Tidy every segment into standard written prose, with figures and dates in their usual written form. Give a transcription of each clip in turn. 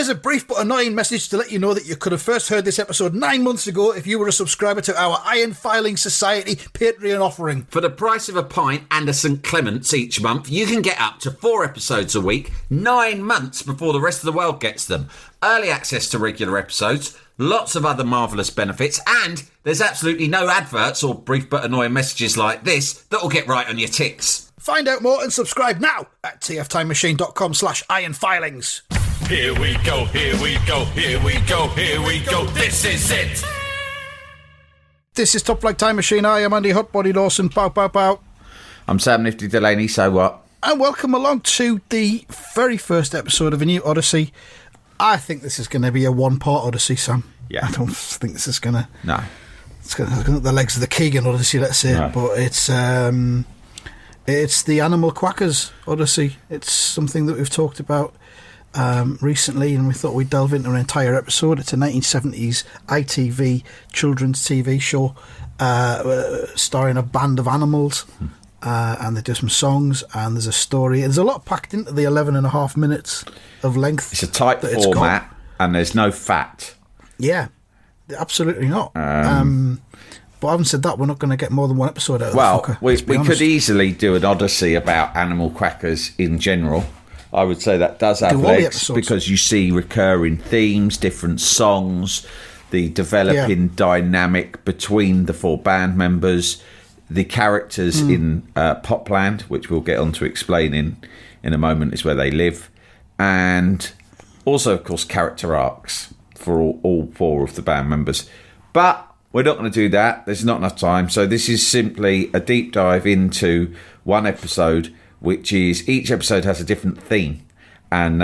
Here's a brief but annoying message to let you know that you could have first heard this episode 9 months ago if you were a subscriber to our Iron Filing Society Patreon offering. For the price of a pint and a St Clement's each month, you can get up to 4 episodes a week, 9 months before the rest of the world gets them. Early access to regular episodes, lots of other marvellous benefits, and there's absolutely no adverts or brief but annoying messages like this that will get right on your ticks. Find out more and subscribe now at tftimemachine.com/ironfilings. Here we go, here we go, here we go, here we go, this is it! This is Top Flight Time Machine. I am Andy Hotbody Dawson. Pow, pow, pow. I'm Sam Nifty Delaney, so what? And welcome along to the very first episode of a new Odyssey. I think this is going to be a one-part Odyssey, Sam. Yeah. I don't think this is going to... No. It's going to look the legs of the Keegan Odyssey, let's say. No. But it's the Animal Kwackers Odyssey. It's something that we've talked about recently, and we thought we'd delve into an entire episode. It's a 1970s ITV children's TV show starring a band of animals, and they do some songs, and there's a story. There's a lot packed into the 11.5 minutes of length. It's a tight format, and there's no fat. Yeah, absolutely not. But having said that, we're not going to get more than one episode out of the fucker. We could easily do an Odyssey about Animal Kwackers in general. I would say that does have legs because you see recurring themes, different songs, the developing dynamic between the 4 band members, the characters in Popland, which we'll get on to explaining in a moment, is where they live, and also, of course, character arcs for all 4 of the band members. But we're not going to do that. There's not enough time. So this is simply a deep dive into one episode, which is each episode has a different theme, and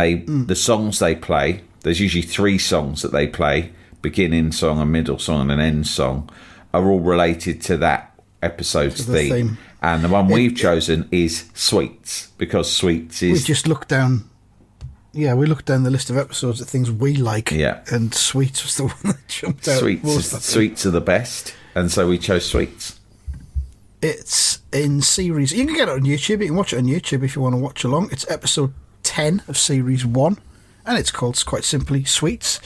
the songs they play, there's usually 3 songs that they play, beginning song, a middle song and an end song, are all related to that episode's theme. And the one we've chosen is Sweets, because Sweets is... We just looked down... Yeah, we looked down the list of episodes of things we like, and Sweets was the one that jumped out. Sweets are the best, and so we chose Sweets. It's in series... You can get it on YouTube. You can watch it on YouTube if you want to watch along. It's episode 10 of series 1, and it's called, quite simply, Sweets.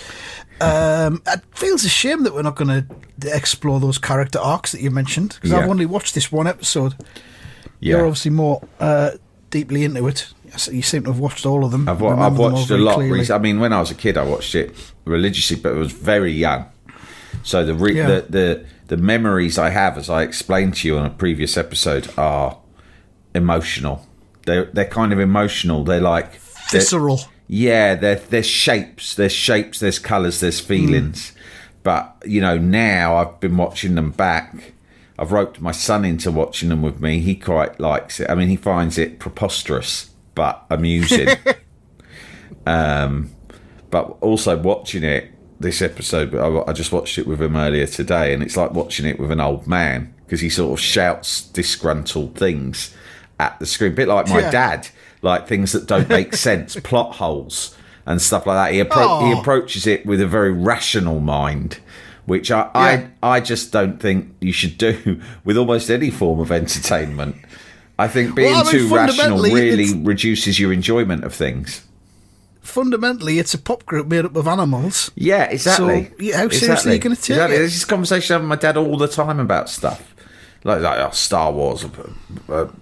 It feels a shame that we're not going to explore those character arcs that you mentioned, because I've only watched this one episode. You're obviously more deeply into it. You seem to have watched all of them. I've watched a lot recently. I mean, when I was a kid, I watched it religiously, but I was very young. So the memories I have, as I explained to you on a previous episode, are emotional. They're kind of emotional. They're like visceral. There's shapes. There's colours. There's feelings. But now I've been watching them back. I've roped my son into watching them with me. He quite likes it. I mean, he finds it preposterous but amusing. But also watching it, this episode, I just watched it with him earlier today, and it's like watching it with an old man, because he sort of shouts disgruntled things at the screen, a bit like my dad, like things that don't make sense, plot holes and stuff like that. He approaches it with a very rational mind, which I just don't think you should do with almost any form of entertainment. I think being too rational really reduces your enjoyment of things. Fundamentally, it's a pop group made up of animals. Yeah, exactly. So, how seriously are you going to take it? There's this conversation I have with my dad all the time about stuff. Like Star Wars,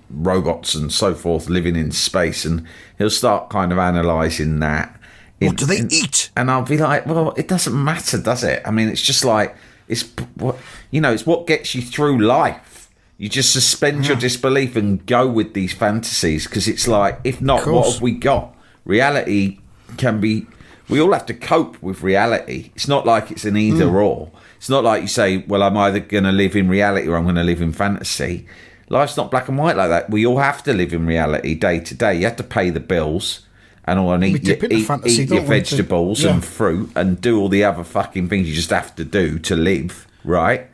robots and so forth living in space. And he'll start kind of analysing that. What do they eat? And I'll be like, well, it doesn't matter, does it? I mean, it's just like, it's what gets you through life. You just suspend your disbelief and go with these fantasies, because it's like, if not, what have we got? Reality can be... We all have to cope with reality. It's not like it's an either or. It's not like you say, well, I'm either going to live in reality or I'm going to live in fantasy. Life's not black and white like that. We all have to live in reality day to day. You have to pay the bills and eat your vegetables and fruit and do all the other fucking things you just have to do to live, right?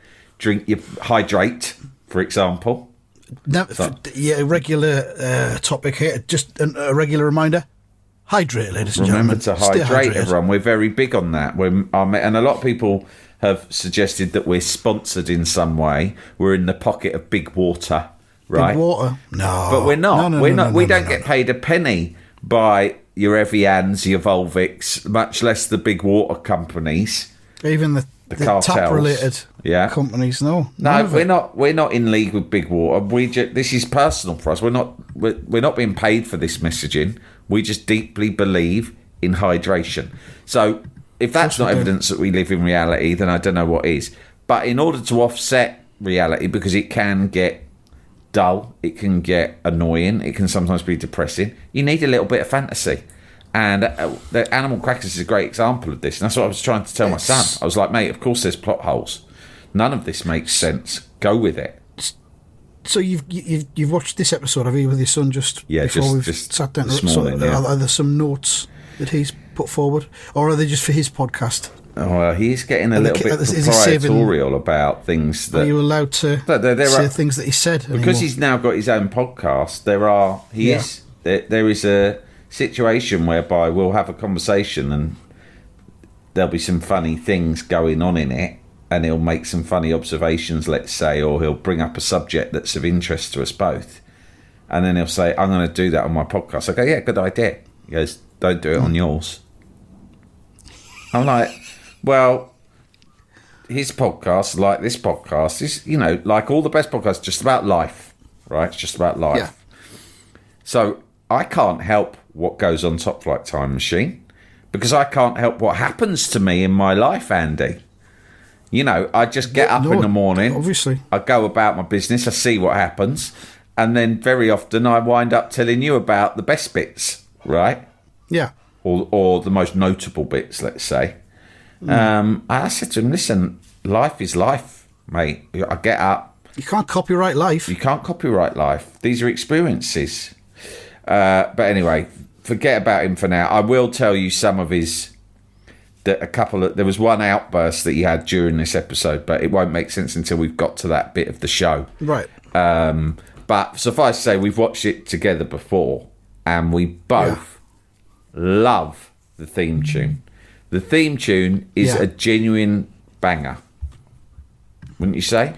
Hydrate, for example. Now, regular topic here. Just a regular reminder. Hydrate, ladies and gentlemen. Remember to hydrate, everyone. We're very big on that. And a lot of people have suggested that we're sponsored in some way. We're in the pocket of Big Water, right? Big Water? No. But we're not. No, we don't get paid a penny by your Evians, your Volvics, much less the big water companies. Even the cartels. tap-related companies, no. No, we're not in league with big water. This is personal for us. We're not being paid for this messaging. We just deeply believe in hydration. So if that's not evidence that we live in reality, then I don't know what is. But in order to offset reality, because it can get dull, it can get annoying, it can sometimes be depressing, you need a little bit of fantasy. And the Animal Crackers is a great example of this. And that's what I was trying to tell my son. I was like, mate, of course there's plot holes. None of this makes sense. Go with it. So you've watched this episode, have you, with your son just before we've sat down? This morning, Are there some notes that he's put forward? Or are they just for his podcast? Oh, he's getting a little bit proprietorial about things that... Are you allowed to say things that he said because anymore? He's now got his own podcast. There is a situation whereby we'll have a conversation and there'll be some funny things going on in it, and he'll make some funny observations, let's say, or he'll bring up a subject that's of interest to us both, and then he'll say, I'm going to do that on my podcast. I go, yeah, good idea. He goes, don't do it on yours. I'm like, well, his podcast, like this podcast, is, like all the best podcasts, just about life, right? It's just about life. Yeah. So I can't help what goes on Top Flight Time Machine because I can't help what happens to me in my life, Andy. I just get up in the morning. Obviously. I go about my business. I see what happens. And then very often I wind up telling you about the best bits, right? Yeah. Or the most notable bits, let's say. I said to him, listen, life is life, mate. I get up. You can't copyright life. You can't copyright life. These are experiences. But anyway, forget about him for now. I will tell you some of there was one outburst that he had during this episode, but it won't make sense until we've got to that bit of the show. Right. But suffice to say, we've watched it together before, and we both love the theme tune. The theme tune is a genuine banger, wouldn't you say?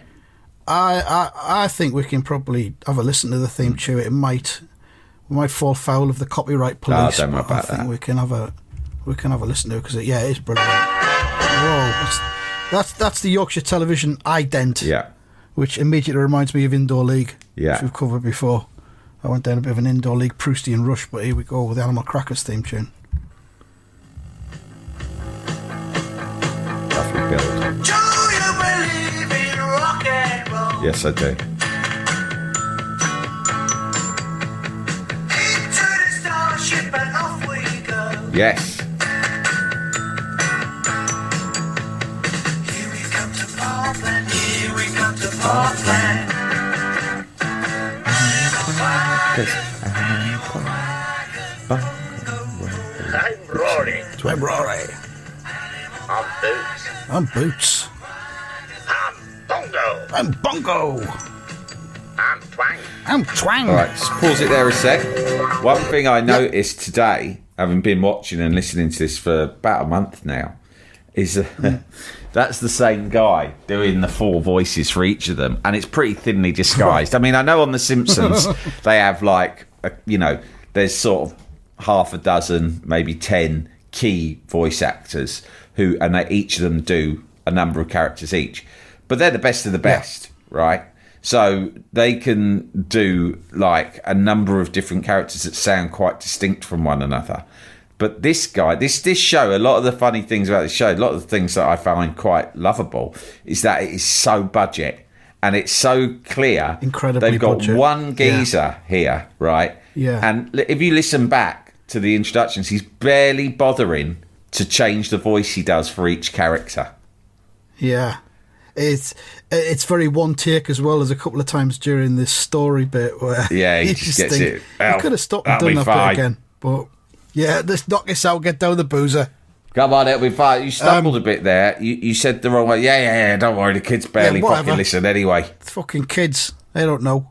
I think we can probably have a listen to the theme tune. We might fall foul of the copyright police. Don't know about I think that. we can have a listen to it because it is brilliant. Whoa, that's the Yorkshire Television ident. Yeah. Which immediately reminds me of Indoor League, which we've covered before. I went down a bit of an Indoor League Proustian rush, but here we go with the Animal Crackers theme tune. Lovely build. Do you believe in rock and roll? Yes, I do. Into the starship and off we go. Yes. Here we come to Parkland. Here we come to Parkland. I'm Rory. I'm Rory. I'm Boots. I'm Boots. I'm Bongo. I'm Bongo. I'm Twang. I'm Twang. All right, just pause it there a sec. One thing I noticed today, having been watching and listening to this for about a month now, is that's the same guy doing the four voices for each of them, and it's pretty thinly disguised. I mean, I know on The Simpsons they have there's sort of half a dozen, maybe 10 key voice actors and each of them do a number of characters each, but they're the best of the best, right? So they can do like a number of different characters that sound quite distinct from one another. But this guy, this show, a lot of the funny things about this show, a lot of the things that I find quite lovable is that it is so budget and it's so clear. Incredibly They've got budget. one geezer here, right? Yeah. And if you listen back to the introductions, he's barely bothering to change the voice he does for each character. Yeah. It's very one take as well as a couple of times during this story bit where he just gets it. He could have stopped and done that bit again, but let's knock this out, get down the boozer. Come on, it'll be fine. You stumbled a bit there. You said the wrong way. Yeah, don't worry, the kids barely fucking listen anyway. It's fucking kids, they don't know.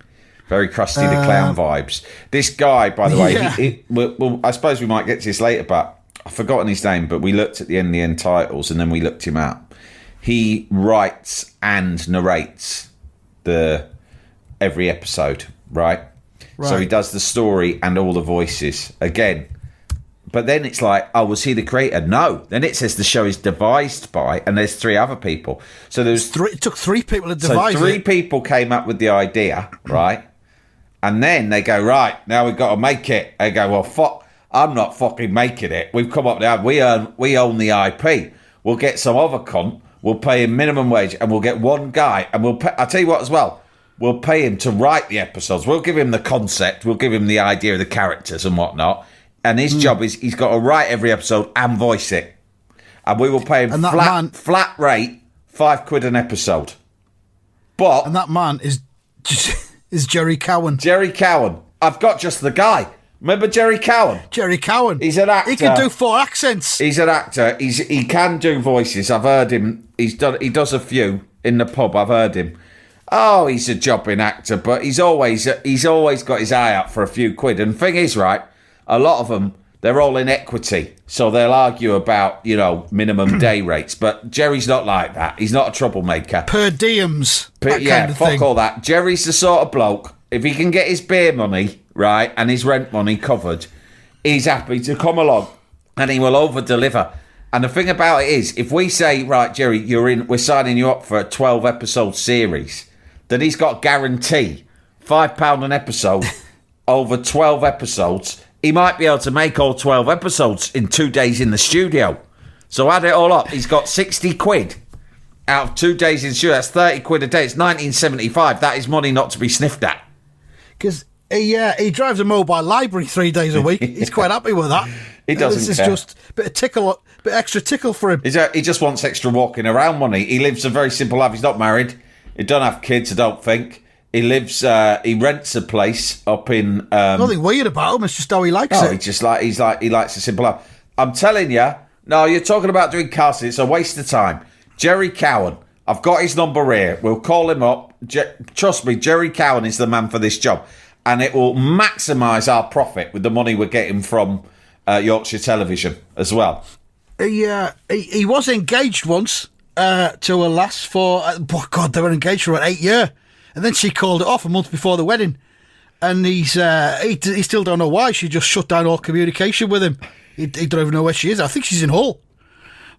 Very Krusty the Clown vibes. This guy, by the way, well, I suppose we might get to this later, but I've forgotten his name, but we looked at the end titles and then we looked him up. He writes and narrates every episode, right? So he does the story and all the voices. Again, But then it's like, oh, was he the creator? No. Then it says the show is devised by, and there's 3 other people. So there's it took 3 people to devise it. So 3 people came up with the idea, right? And then they go, right, now we've got to make it. They go, well, fuck, I'm not fucking making it. We've come up with we own the IP. We'll get some other cunt. We'll pay him minimum wage, and we'll get one guy, and I'll tell you what as well. We'll pay him to write the episodes. We'll give him the concept. We'll give him the idea of the characters and whatnot. And his job is he's got to write every episode and voice it. And we will pay him flat rate, £5 an episode. And that man is Jerry Cowan. Jerry Cowan. I've got just the guy. Remember Jerry Cowan? Jerry Cowan. He's an actor. He can do 4 accents. He's an actor. He can do voices. I've heard him. He does a few in the pub. I've heard him. Oh, he's a jobbing actor, but he's always got his eye out for a few quid. And the thing is, right, a lot of them, they're all in equity, so they'll argue about, minimum day rates. But Jerry's not like that. He's not a troublemaker. Per diems. Fuck all that. Jerry's the sort of bloke, if he can get his beer money, right, and his rent money covered, he's happy to come along and he will over-deliver. And the thing about it is, if we say, right, Jerry, we're signing you up for a 12-episode series, then he's got guarantee £5 an episode over 12 episodes. He might be able to make all 12 episodes in 2 days in the studio. So add it all up. He's got 60 quid out of 2 days in the studio. That's 30 quid a day. It's 1975. That is money not to be sniffed at. Because he drives a mobile library 3 days a week. He's quite happy with that. He doesn't This care. is just a bit extra tickle for him. He just wants extra walking around money. He lives a very simple life. He's not married. He don't have kids, I don't think. He lives. He rents a place up in. Nothing weird about him. It's just how he likes it. He likes a simple life. I'm telling you. No, you're talking about doing casting. It's a waste of time. Jerry Cowan. I've got his number here. We'll call him up. Trust me, Jerry Cowan is the man for this job, and it will maximise our profit with the money we're getting from Yorkshire Television as well. He was engaged once to a lass for. They were engaged for 8 years. And then she called it off a month before the wedding. And he still don't know why. She just shut down all communication with him. He don't even know where she is. I think she's in Hull.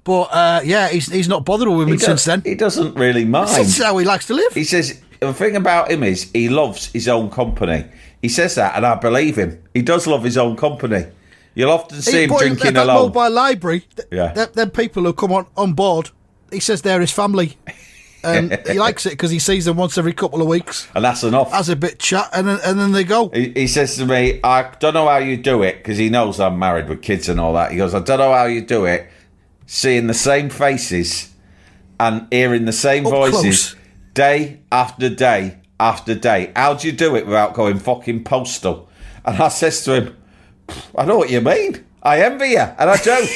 But, he's not bothered with women since then. He doesn't really mind. That's how he likes to live. He says, the thing about him is he loves his own company. He says that, and I believe him. He does love his own company. You'll often see him drinking that alone. Mobile library, them people who come on board, he says they're his family. And he likes it because he sees them once every couple of weeks. And that's enough. Has a bit chat, and then they go. He says to me, I don't know how you do it, because he knows I'm married with kids and all that. He goes, I don't know how you do it, seeing the same faces and hearing the same voices close. Day after day after day. How do you do it without going fucking postal? And I says to him, I know what you mean. I envy you, and I do.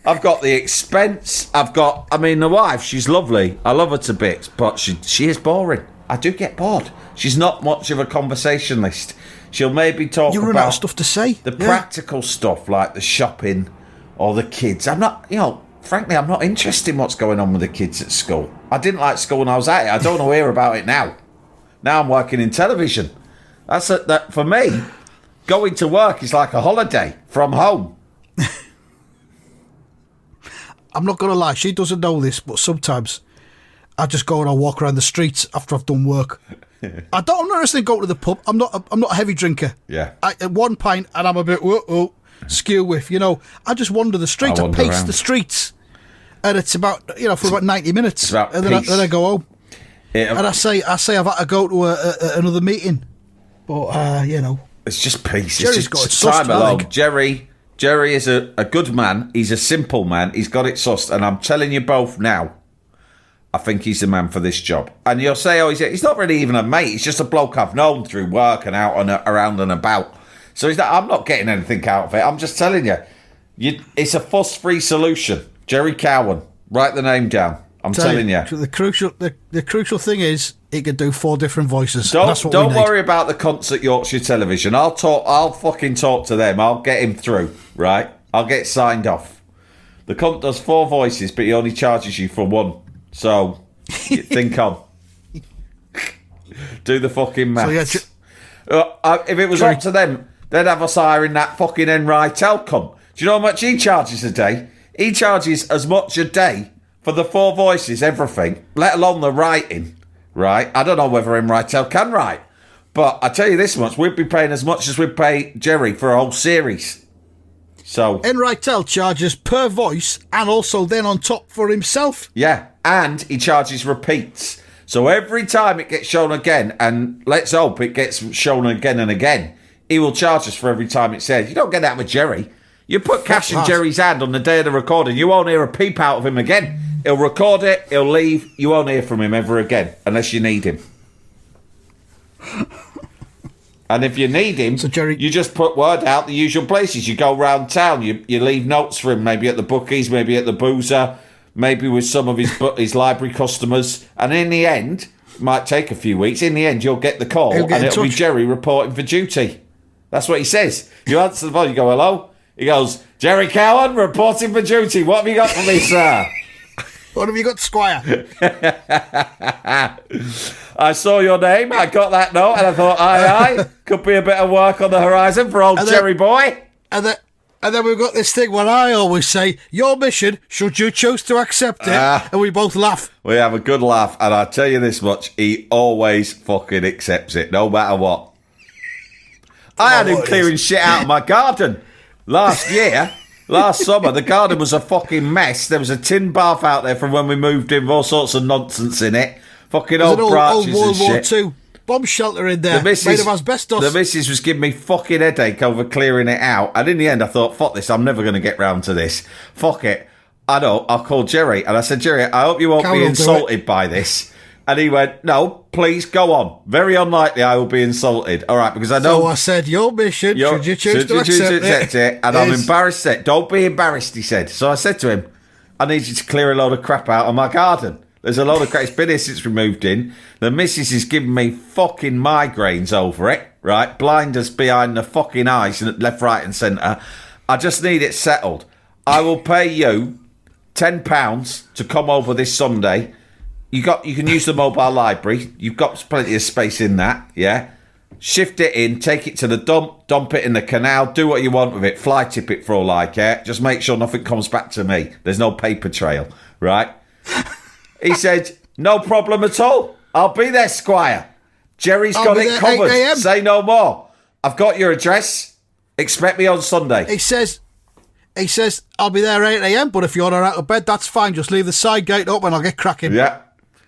I've got the expense. The wife, she's lovely. I love her to bits, but she is boring. I do get bored. She's not much of a conversationalist. She'll maybe talk You run about out of stuff to say. the practical stuff like the shopping or the kids. I'm not, frankly, I'm not interested in what's going on with the kids at school. I didn't like school when I was at it. I don't want to hear about it now. Now I'm working in television. That for me, going to work is like a holiday from home. I'm not going to lie, she doesn't know this, but sometimes I just go and I walk around the streets after I've done work. I'm not interested in going to the pub. I'm not a heavy drinker. Yeah. At 1 pint and I'm a bit skew with, I just wander the streets. I pace the streets. And it's about, for about 90 minutes. It's and then I go home. And I say I've had to go to another meeting. But, It's just peace. Jerry's it's got it just sussed, time alone. Jerry is a good man. He's a simple man. He's got it sussed. And I'm telling you both now, I think he's the man for this job. And you'll say, he's not really even a mate. He's just a bloke I've known through work and out and around and about. So I'm not getting anything out of it. I'm just telling you, it's a fuss-free solution. Jerry Cowan. Write the name down. I'm telling you. The crucial thing is he can do 4 different voices. Don't worry about the cunts at Yorkshire Television. I'll fucking talk to them. I'll get him through, right? I'll get signed off. The cunt does 4 voices, but he only charges you for 1. So think on. Do the fucking maths. So if it was up to them, they'd have us hiring that fucking Enrightel cunt. Do you know how much he charges a day? He charges as much a day for the 4 voices, everything, let alone the writing, right? I don't know whether Enrightel can write, but I tell you this much, we'd be paying as much as we'd pay Jerry for a whole series. So Enrightel charges per voice and also then on top for himself. Yeah, and he charges repeats. So every time it gets shown again, and let's hope it gets shown again and again, he will charge us for every time it says. You don't get that with Jerry. You put cash in Jerry's hand on the day of the recording, you won't hear a peep out of him again. He'll record it, he'll leave, you won't hear from him ever again, unless you need him. And if you need him, so Jerry, you just put word out the usual places. You go round town, you leave notes for him, maybe at the bookies, maybe at the boozer, maybe with some of his library customers. And in the end, it might take a few weeks, in the end you'll get the call and it'll be Jerry reporting for duty. That's what he says. You answer the phone, you go, hello? He goes, Jerry Cowan, reporting for duty. What have you got for me, sir? What have you got, Squire? I saw your name, I got that note, and I thought, aye, could be a bit of work on the horizon for old Jerry boy. And then we've got this thing where I always say, your mission, should you choose to accept it, and we both laugh. We have a good laugh, and I'll tell you this much, he always fucking accepts it, no matter what. I had him clearing shit out of my garden last year. Last summer, the garden was a fucking mess. There was a tin bath out there from when we moved in with all sorts of nonsense in it. Fucking old branches old and shit. World War II bomb shelter in there, made of asbestos. The missus was giving me fucking headache over clearing it out. And in the end, I thought, fuck this, I'm never going to get round to this. Fuck it. I know, I'll call Jerry. And I said, Jerry, I hope you won't be insulted by this. And he went, no, please go on. Very unlikely I will be insulted. All right, because I know... So I said, your mission, should you choose to accept it? And I'm embarrassed. Don't be embarrassed, he said. So I said to him, I need you to clear a load of crap out of my garden. There's a load of crap. It's been here since we moved in. The missus is giving me fucking migraines over it, right? Blinders behind the fucking eyes, left, right and centre. I just need it settled. I will pay you £10 to come over this Sunday. You can use the mobile library. You've got plenty of space in that, yeah? Shift it in, take it to the dump it in the canal, do what you want with it, fly tip it for all I care. Just make sure nothing comes back to me. There's no paper trail, right? He said, no problem at all. I'll be there, Squire. Jerry's got it covered. Say no more. I've got your address. Expect me on Sunday. He says, I'll be there 8 a.m, but if you're out of bed, that's fine. Just leave the side gate up and I'll get cracking. Yeah.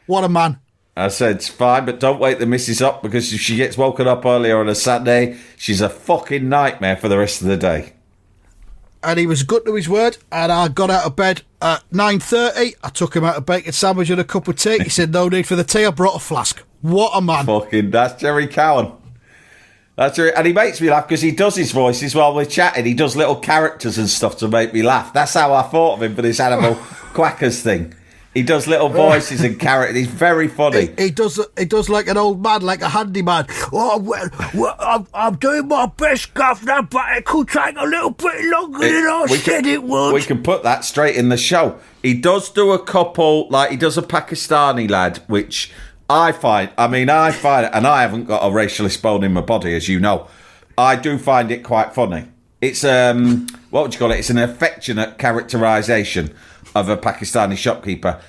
What a man. I said, it's fine, but don't wake the missus up because if she gets woken up earlier on a Saturday, she's a fucking nightmare for the rest of the day. And he was good to his word, and I got out of bed at 9:30. I took him out a bacon sandwich and a cup of tea. He said, no need for the tea, I brought a flask. What a man. Fucking, that's Jerry Cowan. That's Jerry, and he makes me laugh because he does his voices while we're chatting. He does little characters and stuff to make me laugh. That's how I thought of him for this animal Kwackers thing. He does little voices and characters. He's very funny. He does like an old man, like a handyman. Oh, well, I'm doing my best, Governor, but it could take a little bit longer than I said it would. We can put that straight in the show. He does do a couple, like he does a Pakistani lad, which I find, and I haven't got a racialist bone in my body, as you know. I do find it quite funny. It's, what would you call it? It's an affectionate characterisation of a Pakistani shopkeeper.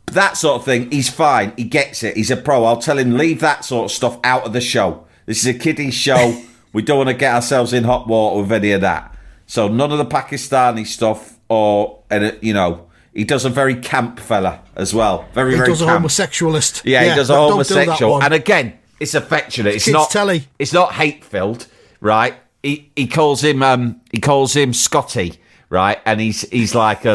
That sort of thing, he's fine. He gets it. He's a pro. I'll tell him, leave that sort of stuff out of the show. This is a kiddie show. We don't want to get ourselves in hot water with any of that. So none of the Pakistani stuff or, he does a very camp fella as well. Very camp. He does a homosexualist. Yeah, he does a homosexual. And again, it's affectionate. It's not telly. It's not hate-filled, right? He calls him Scotty, right? And he's like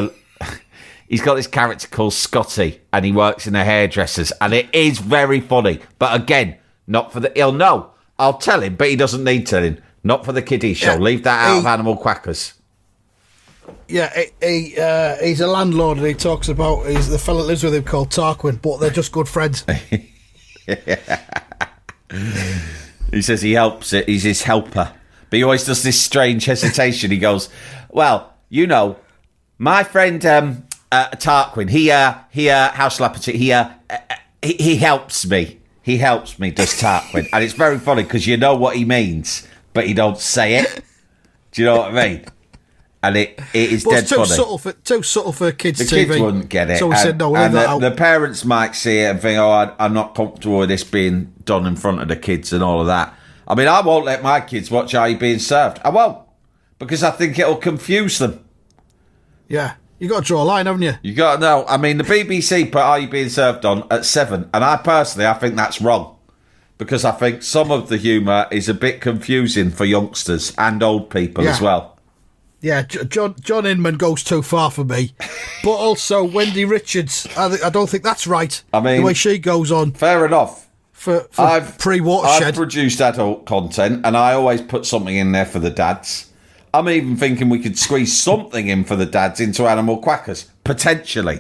he's got this character called Scotty, and he works in the hairdressers, and it is very funny. But again, not for he'll know. I'll tell him, but he doesn't need telling. Not for the kiddie show. Yeah, leave that out of Animal Kwackers. Yeah, he's a landlord, and he talks about the fella that lives with him called Tarquin, but they're just good friends. He says he helps it. He's his helper. But he always does this strange hesitation. He goes, well, my friend Tarquin, he helps me. He helps me, does Tarquin. And it's very funny because you know what he means. but he don't say it. Do you know what I mean? And it is dead it's too funny. Too subtle for kids' The TV. kids wouldn't get it. So we said, no, we'll and leave that out. The parents might see it and think, I'm not comfortable with this being done in front of the kids and all of that. I mean, I won't let my kids watch Are You Being Served. I won't. Because I think it'll confuse them. Yeah. You got to draw a line, haven't you? You got to know. I mean, the BBC put Are You Being Served on at 7. And I think that's wrong. Because I think some of the humour is a bit confusing for youngsters and old people as well. Yeah, John Inman goes too far for me. But also Wendy Richards, I don't think that's right. I mean, the way she goes on. Fair enough. For pre-Watershed. I've produced adult content, and I always put something in there for the dads. I'm even thinking we could squeeze something in for the dads into Animal Quackers, potentially.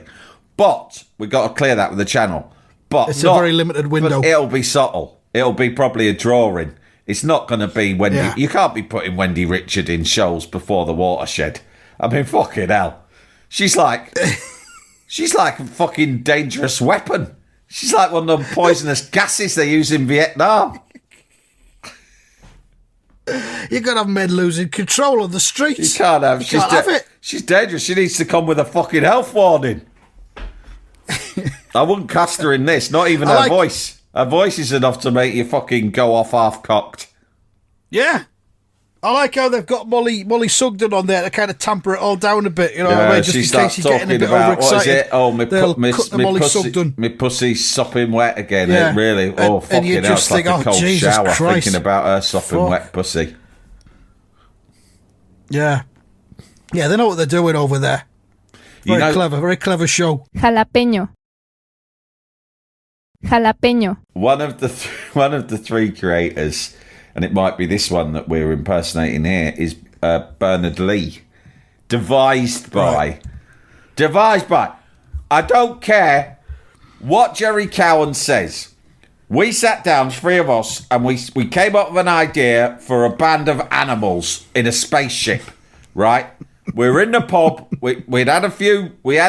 But we've got to clear that with the channel. But it's a very limited window. But it'll be subtle. It'll be probably a drawing. It's not going to be Wendy. Yeah. You can't be putting Wendy Richard in shows before the Watershed. I mean, fucking hell. She's like a fucking dangerous weapon. She's like one of them poisonous gases they use in Vietnam. You're going to have men losing control of the streets. You can't have. It. She's dangerous. She needs to come with a fucking health warning. I wouldn't cast her in this. Not even her voice. Her voice is enough to make you fucking go off half-cocked. Yeah. I like how they've got Molly Sugden on there to kind of tamper it all down a bit, you know what I mean? Just in case you're getting a bit overexcited. What is it? Oh, my pussy's sopping wet again. Yeah. Really? Oh, fucking hell. It's like a cold Jesus shower Christ. Thinking about her sopping wet pussy. Yeah. Yeah, they know what they're doing over there. Very clever show. Jalapeño. One of the three creators, and it might be this one that we're impersonating here, is Bernard Lee. Devised by. I don't care what Jerry Cowan says. We sat down, three of us, and we came up with an idea for a band of animals in a spaceship, right? We were in the pub. We had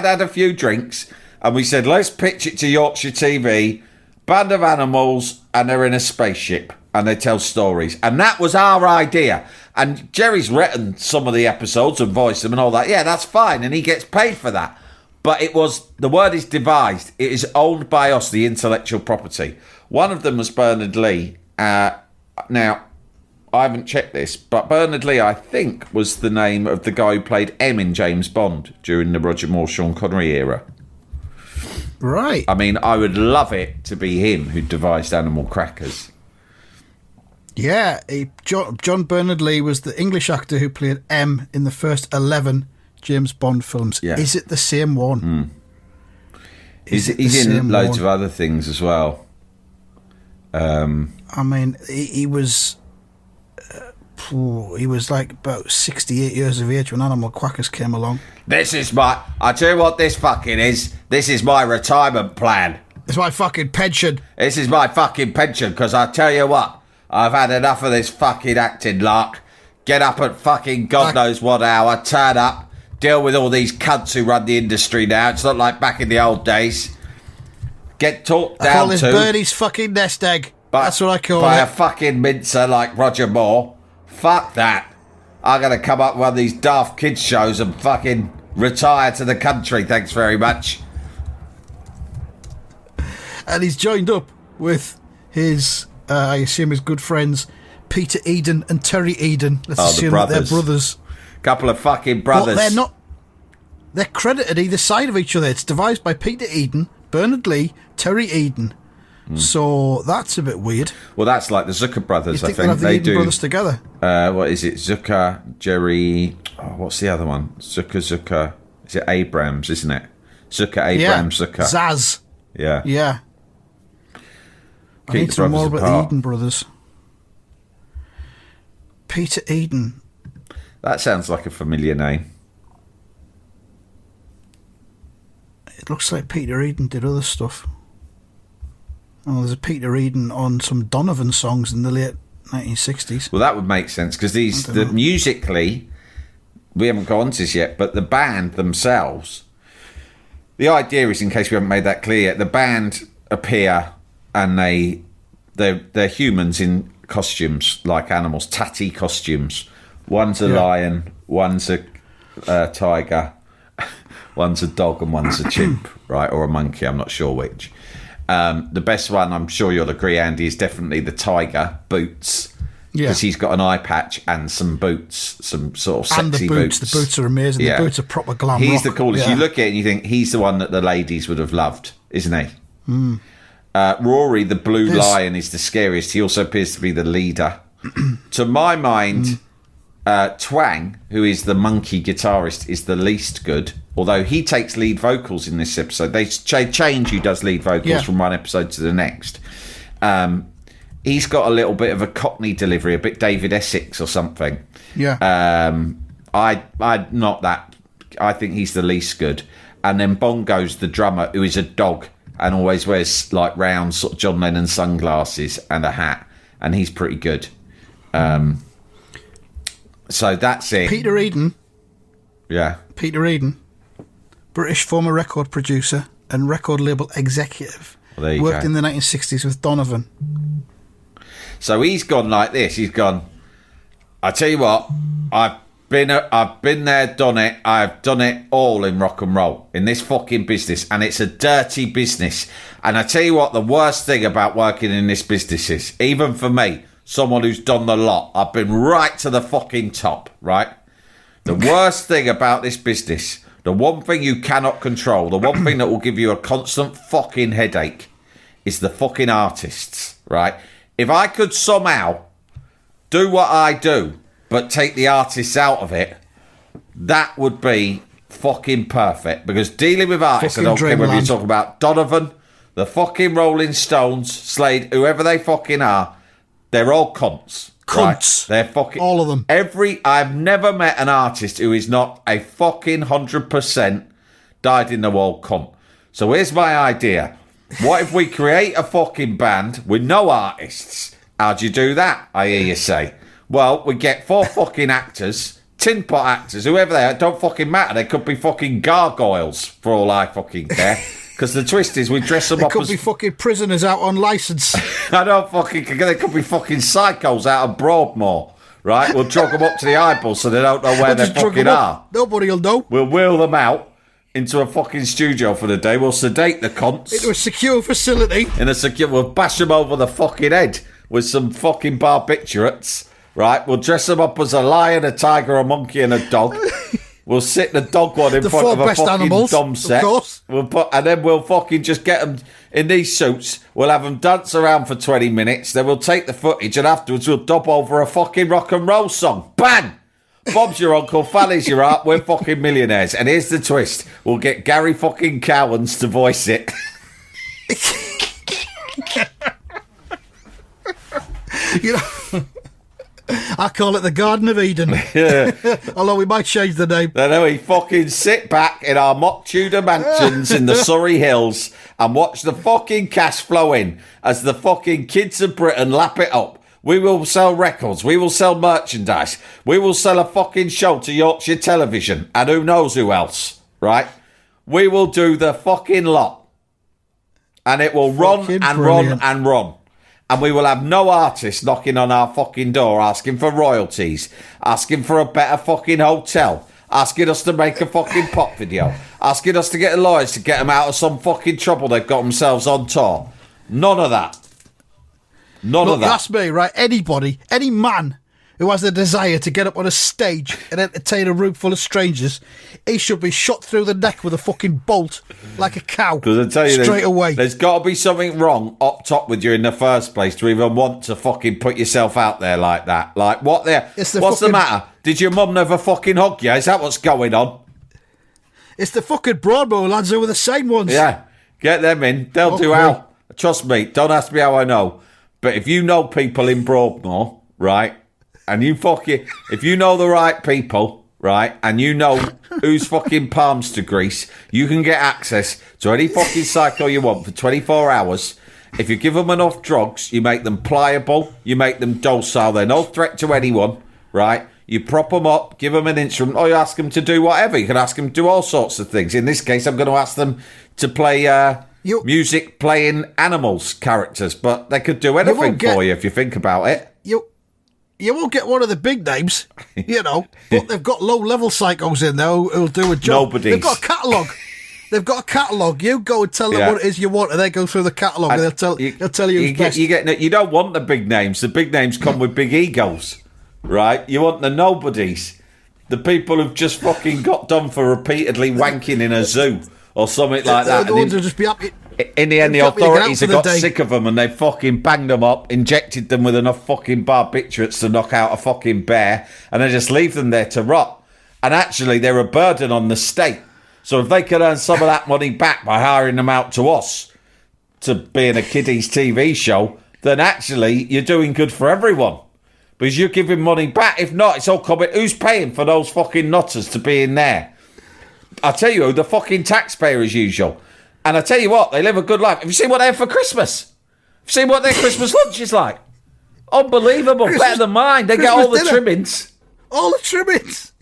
had a few drinks, and we said, let's pitch it to Yorkshire TV. Band of animals, and they're in a spaceship, and they tell stories. And that was our idea. And Jerry's written some of the episodes and voiced them and all that. Yeah, that's fine, and he gets paid for that. But the word is devised. It is owned by us, the intellectual property. One of them was Bernard Lee. Now, I haven't checked this, but Bernard Lee, I think, was the name of the guy who played M in James Bond during the Roger Moore, Sean Connery era. Right. I mean, I would love it to be him who devised Animal Crackers. Yeah, John Bernard Lee was the English actor who played M in the first 11 James Bond films. Yeah. Is it the same one? He's in loads of other things as well. I mean, he was like about 68 years of age when Animal Quackers came along. I tell you what this fucking is. This is my retirement plan. It's my fucking pension. This is my fucking pension, because I tell you what, I've had enough of this fucking acting lark. Get up at fucking God knows what hour, turn up, deal with all these cunts who run the industry now. It's not like back in the old days. Get talked down to. I call this Bernie's fucking nest egg. That's what I call it. By a fucking mincer like Roger Moore. Fuck that. I'm going to come up with one of these daft kids shows and fucking retire to the country. Thanks very much. And he's joined up with his, I assume his good friends, Peter Eden and Terry Eden. Let's assume that they're brothers. Couple of fucking brothers. But they're not. They're credited either side of each other. It's devised by Peter Eden, Bernard Lee, Terry Eden. So that's a bit weird. Well, that's like the Zucker brothers. I think they do brothers together. What is it? Zucker, Jerry. Oh, what's the other one? Zucker. Is it Abrams? Isn't it? Zucker, Abrams, Zucker. Zaz. Yeah. Yeah. I need to know more about the Eden brothers. Peter Eden. That sounds like a familiar name. It looks like Peter Eden did other stuff. Oh, there's a Peter Eden on some Donovan songs in the late 1960s. Well, that would make sense, because musically, we haven't got onto this yet, but the band themselves, the idea is, in case we haven't made that clear yet, the band appear and they're humans in costumes like animals, tatty costumes. One's a lion, one's a tiger, one's a dog, and one's a chimp, right? Or a monkey, I'm not sure which. The best one, I'm sure you'll agree, Andy, is definitely the tiger, Boots. Because he's got an eye patch and some boots, some sort of sexy and the boots. The boots are amazing. Yeah. The boots are proper glam He's rock. the coolest. You look at it and you think, he's the one that the ladies would have loved, isn't he? Rory, the blue lion, is the scariest. He also appears to be the leader. To my mind... Twang, who is the monkey guitarist, is the least good, although he takes lead vocals in this episode. They change who does lead vocals from one episode to the next. He's got a little bit of a Cockney delivery, a bit David Essex or something. I not that. I think he's the least good. And then Bongo's the drummer, who is a dog and always wears like round sort of John Lennon sunglasses and a hat, and he's pretty good. So that's it. Peter Eden. Yeah. Peter Eden, British former record producer and record label executive. Well, there you worked go. in the 1960s with Donovan. So he's gone like this. He's gone, I tell you what, I've been there, done it. I've done it all in rock and roll, in this fucking business, and it's a dirty business. And I tell you what, the worst thing about working in this business is, even for me, someone who's done the lot, I've been right to the fucking top, right? The worst thing about this business, the one thing you cannot control, the one thing that will give you a constant fucking headache, is the fucking artists, right? If I could somehow do what I do, but take the artists out of it, that would be fucking perfect. Because dealing with artists, fucking I don't care whether you dreamland. talk about Donovan, the fucking Rolling Stones, Slade, whoever they fucking are, they're all cunts. Cunts. Right? They're fucking... All of them. I've never met an artist who is not a fucking 100% dyed-in-the-wall cunt. So here's my idea. What if we create a fucking band with no artists? How'd you do that, I hear you say? Well, we get 4 fucking actors, tin pot actors, whoever they are, it don't fucking matter. They could be fucking gargoyles, for all I fucking care. Because the twist is we dress them They up could as... be fucking prisoners out on licence. I don't fucking... They could be fucking psychos out of Broadmoor, right? We'll drug them up to the eyeballs so they don't know where they Just drug fucking them up. are. Nobody will know. We'll wheel them out into a fucking studio for the day. We'll sedate the cunts. Into a secure facility. We'll bash them over the fucking head with some fucking barbiturates, right? We'll dress them up as a lion, a tiger, a monkey, and a dog. We'll sit the dog one in The front 4 of a best fucking animals, dom of set. course. And then we'll fucking just get them in these suits. We'll have them dance around for 20 minutes. Then we'll take the footage, and afterwards we'll dub over a fucking rock and roll song. Bang! Bob's your uncle, Fanny's your aunt, we're fucking millionaires. And here's the twist. We'll get Gary fucking Cowans to voice it. You know, I call it the Garden of Eden. Although we might change the name. Then we fucking sit back in our mock Tudor mansions in the Surrey Hills and watch the fucking cash flow in as the fucking kids of Britain lap it up. We will sell records. We will sell merchandise. We will sell a fucking show to Yorkshire Television and who knows who else, right? We will do the fucking lot. And it will run Fucking and brilliant. run and run. And we will have no artists knocking on our fucking door asking for royalties, asking for a better fucking hotel, asking us to make a fucking pop video, asking us to get lawyers to get them out of some fucking trouble they've got themselves on tour. None of that. None Look, of that. that's me, right? Anybody, any man who has the desire to get up on a stage and entertain a room full of strangers, he should be shot through the neck with a fucking bolt like a cow. Because I tell you, straight away. There's got to be something wrong up top with you in the first place to even want to fucking put yourself out there like that. Like, what's the matter? Did your mum never fucking hug you? Is that what's going on? It's the fucking Broadmoor lads who were the same ones. Yeah, get them in. They'll do Okay. how. Trust me, don't ask me how I know. But if you know people in Broadmoor, right, and if you know the right people, right, and you know whose fucking palms to grease, you can get access to any fucking psycho you want for 24 hours. If you give them enough drugs, you make them pliable, you make them docile, they're no threat to anyone, right? You prop them up, give them an instrument, or you ask them to do whatever. You can ask them to do all sorts of things. In this case, I'm going to ask them to play music playing animals characters, but they could do anything for you if you think about it. You won't get one of the big names, but they've got low-level psychos in there who'll do a job. Nobody's. They've got a catalogue. You go and tell them what it is you want, and they go through the catalogue, and they'll tell you who's best. You don't want the big names. The big names come with big egos, right? You want the nobodies. The people who've just fucking got done for repeatedly wanking in a zoo or something like that. The ones who'll just be happy. In the end, the authorities have got sick of them and they fucking banged them up, injected them with enough fucking barbiturates to knock out a fucking bear, and they just leave them there to rot. And actually, they're a burden on the state. So if they could earn some of that money back by hiring them out to us to be in a kiddies TV show, then actually you're doing good for everyone. Because you're giving money back. If not, it's all coming. Who's paying for those fucking nutters to be in there? I'll tell you who, the fucking taxpayer as usual. And I tell you what, they live a good life. Have you seen what they have for Christmas? Have you seen what their Christmas lunch is like? Unbelievable. Better than mine. They get all the trimmings. All the trimmings.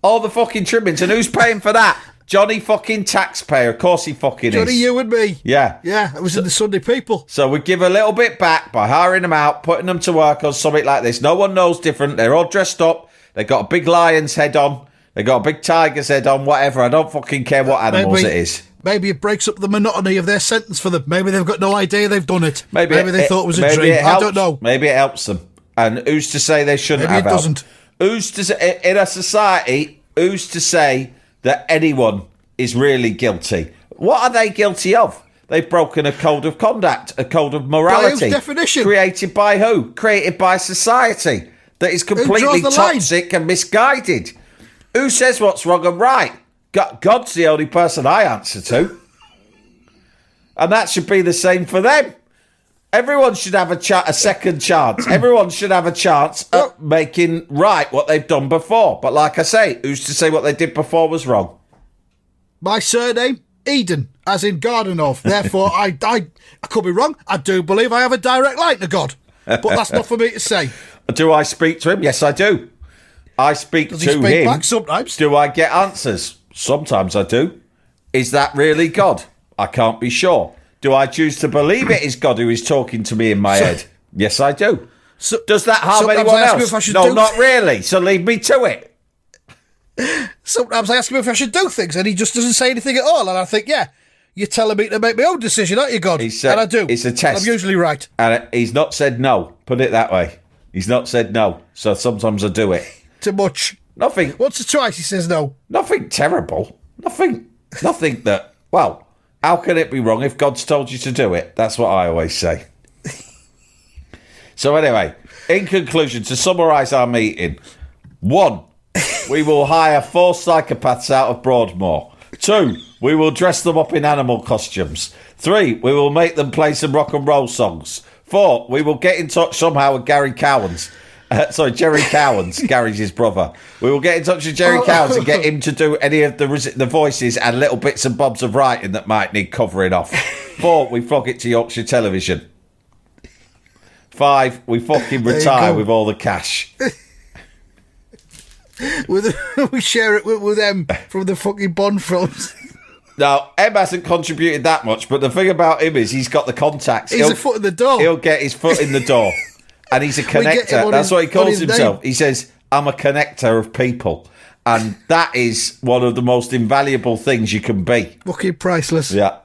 All the fucking trimmings. And who's paying for that? Johnny fucking taxpayer. Of course he fucking Johnny, is. you and me. Yeah. Yeah, it was in the Sunday People. So we give a little bit back by hiring them out, putting them to work on something like this. No one knows different. They're all dressed up. They got a big lion's head on. They got a big tiger's head on. Whatever. I don't fucking care what animals it is. Maybe it breaks up the monotony of their sentence for them. Maybe they've got no idea they've done it. Maybe they thought it was a dream. I don't know. Maybe it helps them. And who's to say they shouldn't have help? Maybe it doesn't. Who's to say, in a society, who's to say that anyone is really guilty? What are they guilty of? They've broken a code of conduct, a code of morality. By whose definition? Created by who? Created by society. That is completely toxic and misguided. Who says what's wrong and right? God's the only person I answer to. And that should be the same for them. Everyone should have a second chance. Everyone should have a chance at making right what they've done before. But like I say, who's to say what they did before was wrong? My surname, Eden, as in garden of. Therefore, I could be wrong. I do believe I have a direct line to God. But that's not for me to say. Do I speak to him? Yes, I do. I speak Does to he speak him. Back sometimes? Do I get answers? Sometimes I do. Is that really God? I can't be sure. Do I choose to believe it is God who is talking to me in my head? Yes, I do. Does that harm anyone else? No, not really. So leave me to it. Sometimes I ask him if I should do things and he just doesn't say anything at all. And I think, you're telling me to make my own decision, aren't you, God? And I do. It's a test. I'm usually right. And he's not said no. Put it that way. He's not said no. So sometimes I do it. Too much. Nothing. Once or twice he says no. Nothing terrible. Nothing that, well, how can it be wrong if God's told you to do it? That's what I always say. So anyway, in conclusion, to summarise our meeting. 1, we will hire 4 psychopaths out of Broadmoor. 2, we will dress them up in animal costumes. 3, we will make them play some rock and roll songs. 4, we will get in touch somehow with Gary Cowans. Jerry Cowans, Gary's his brother. We will get in touch with Jerry Cowans and get him to do any of the voices and little bits and bobs of writing that might need covering off. 4, we flog it to Yorkshire Television. 5, we fucking retire with all the cash. We share it with them from the fucking Bond films. Now, Em hasn't contributed that much, but the thing about him is he's got the contacts. He's a foot in the door. He'll get his foot in the door. And he's a connector. That's what he calls himself. Name. He says, I'm a connector of people. And that is one of the most invaluable things you can be. Fucking priceless. Yeah.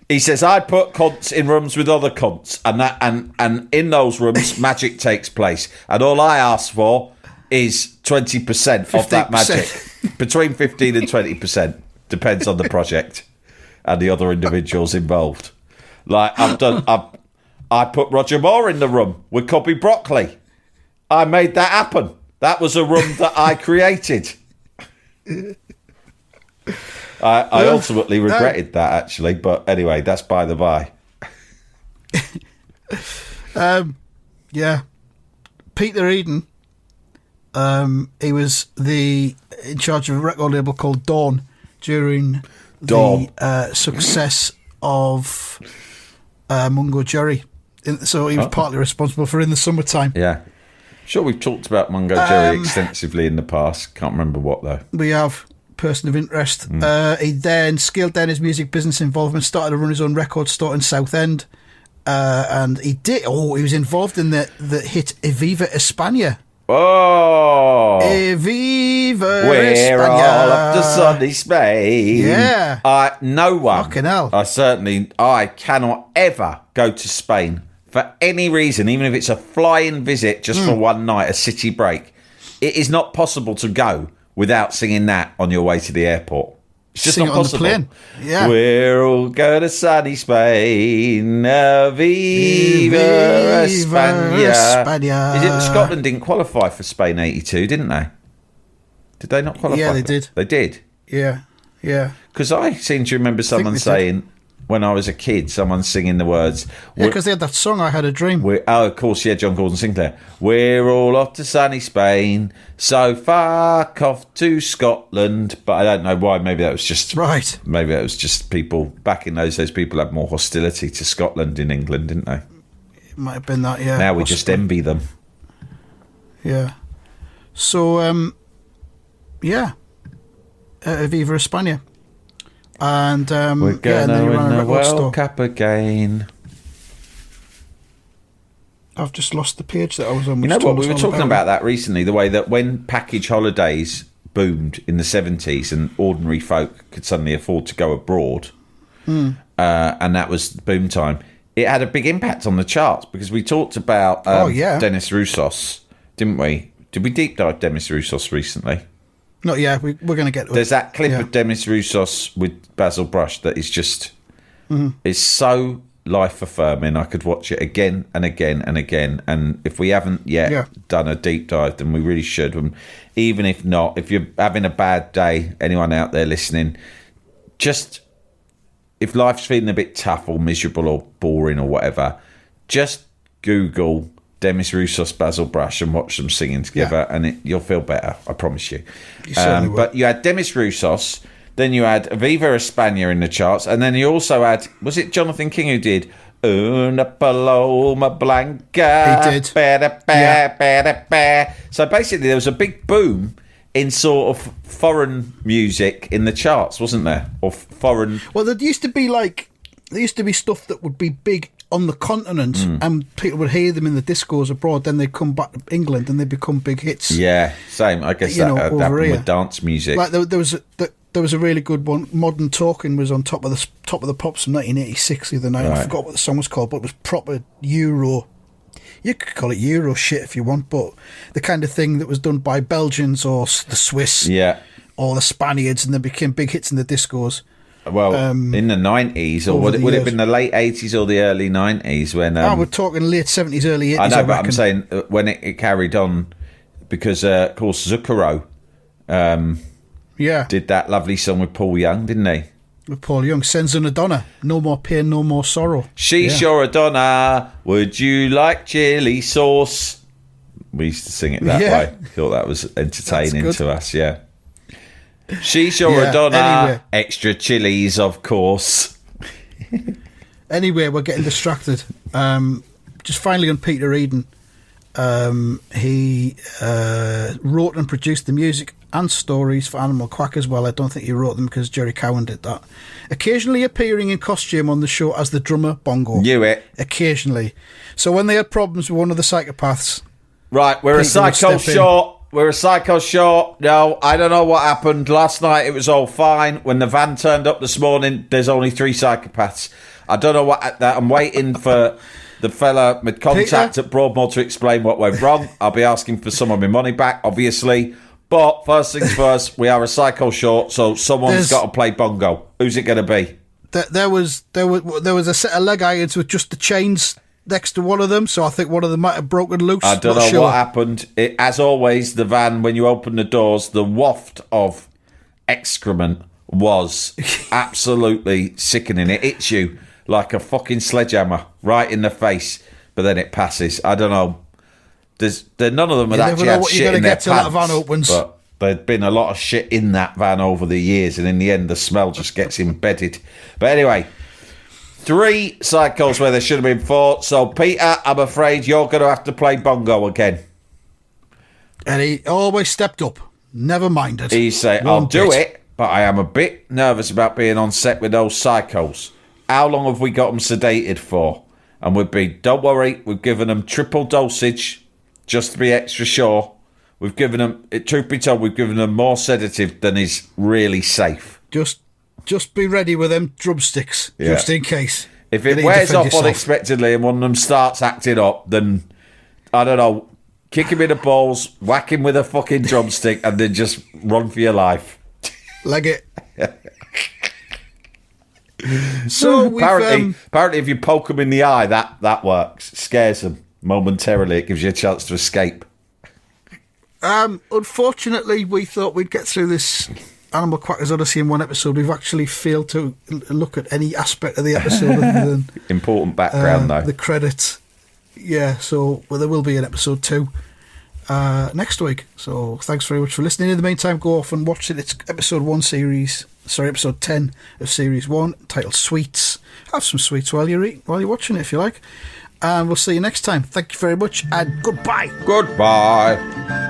He says, I put cunts in rooms with other cunts. And in those rooms, magic takes place. And all I ask for is 20% of that magic. Between 15 and 20%. Depends on the project and the other individuals involved. Like, I put Roger Moore in the room with Cubby Broccoli. I made that happen. That was a room that I created. I ultimately regretted that, actually. But anyway, that's by the by. Yeah. Peter Eden, he was in charge of a record label called Dawn during the success of Mungo Jerry. So he was partly responsible for In the Summertime. Yeah. Sure, we've talked about Mungo Jerry extensively in the past. Can't remember what, though. We have. Person of interest. He then scaled down his music business involvement, started to run his own record store in Southend. and he was involved in the hit Viva España. Oh, Viva we're España. all up to sunny Spain. Yeah. No one. Fucking hell. I cannot ever go to Spain for any reason, even if it's a flying visit just for one night, a city break. It is not possible to go without singing that on your way to the airport. It's just not possible. On the plane. Yeah. We're all going to sunny Spain. Viva España. Is it Scotland didn't qualify for Spain 82, didn't they? Did they not qualify? Yeah, they did. They did? Yeah. Because I seem to remember someone saying, when I was a kid, someone singing the words. Yeah, because they had that song, I Had a Dream. Of course, yeah, John Gordon Sinclair. We're all off to sunny Spain, so fuck off to Scotland. But I don't know why. Maybe that was just... Right. Maybe that was just people... Back in those days, people had more hostility to Scotland in England, didn't they? It might have been that, yeah. Now we just envy them. Yeah. So, Viva España. And we're gonna win the World Cup again. I've just lost the page that I was on. You know what? We were talking about that recently. The way that when package holidays boomed in the 70s and ordinary folk could suddenly afford to go abroad, and that was boom time. It had a big impact on the charts because we talked about Demis Roussos, didn't we? Did we deep dive Demis Roussos recently? Not yet. We're going to get to it. There's that clip of Demis Roussos with Basil Brush that is just... It's so life-affirming. I could watch it again and again and again. And if we haven't yet done a deep dive, then we really should. And even if not, if you're having a bad day, anyone out there listening, just... If life's feeling a bit tough or miserable or boring or whatever, just Google... Demis Roussos, Basil Brush, and watch them singing together, and you'll feel better. I promise you. You certainly will. But you had Demis Roussos, then you had Viva España in the charts, and then you also had, was it Jonathan King who did Una Paloma Blanca? He did. So basically, there was a big boom in sort of foreign music in the charts, wasn't there? Or foreign. Well, there used to be stuff that would be big on the continent, and people would hear them in the discos abroad. Then they'd come back to England, and they become big hits. Yeah, same. I guess that happened with dance music. Like there was a really good one. Modern Talking was on top of the pops from 1986 the other night. Right. I forgot what the song was called, but it was proper Euro. You could call it Euro shit if you want, but the kind of thing that was done by Belgians or the Swiss, or the Spaniards, and they became big hits in the discos. Well, in the 90s, or would it have been the late 80s or the early 90s? When we're talking late 70s, early 80s. I know, but I'm saying when it carried on, because, of course, Zucchero did that lovely song with Paul Young, didn't he? With Paul Young, Sends on a Donna, No More Pain, No More Sorrow. She's your Donna, would you like chili sauce? We used to sing it that way. Thought that was entertaining to us, She's your Madonna. Anyway. Extra chilies, of course. Anyway, we're getting distracted. Just finally on Peter Eden. He wrote and produced the music and stories for Animal Kwackers. Well, I don't think he wrote them because Jerry Cowan did that. Occasionally appearing in costume on the show as the drummer Bongo. Knew it. Occasionally. So when they had problems with one of the psychopaths... Right, we're a psycho short. We're a psycho short. No, I don't know what happened. Last night it was all fine. When the van turned up this morning, there's only 3 psychopaths. I don't know what... I'm waiting for the fella with contact at Broadmoor to explain what went wrong. I'll be asking for some of my money back, obviously. But first things first, we are a psycho short, so someone's got to play bongo. Who's it going to be? There was a set of leg irons with just the chains next to one of them, so I think one of them might have broken loose. I don't know what happened. As always, the van, when you open the doors, the waft of excrement was absolutely sickening. It hits you like a fucking sledgehammer right in the face, but then it passes. I don't know. None of them had actually had shit in their pants, that van opens. But there'd been a lot of shit in that van over the years, and in the end, the smell just gets embedded. But anyway... 3 cycles where there should have been 4. So, Peter, I'm afraid you're going to have to play bongo again. And he always stepped up. Never minded. He said, I'll do it, but I am a bit nervous about being on set with those psychos. How long have we got them sedated for? And don't worry, we've given them triple dosage just to be extra sure. We've given them, truth be told, we've given them more sedative than is really safe. Just be ready with them drumsticks, just in case. If it wears off unexpectedly and one of them starts acting up, then, I don't know, kick him in the balls, whack him with a fucking drumstick, and then just run for your life. Leg it. So apparently, if you poke them in the eye, that works. It scares them momentarily. It gives you a chance to escape. Unfortunately, we thought we'd get through this Animal Quackers Odyssey in one episode. We've actually failed to look at any aspect of the episode other than important background, though. The credits. Yeah, so there will be an episode 2 next week. So thanks very much for listening. In the meantime, go off and watch it. It's episode 10 of series 1, titled Sweets. Have some sweets while you're watching it, if you like. And we'll see you next time. Thank you very much, and goodbye. Goodbye.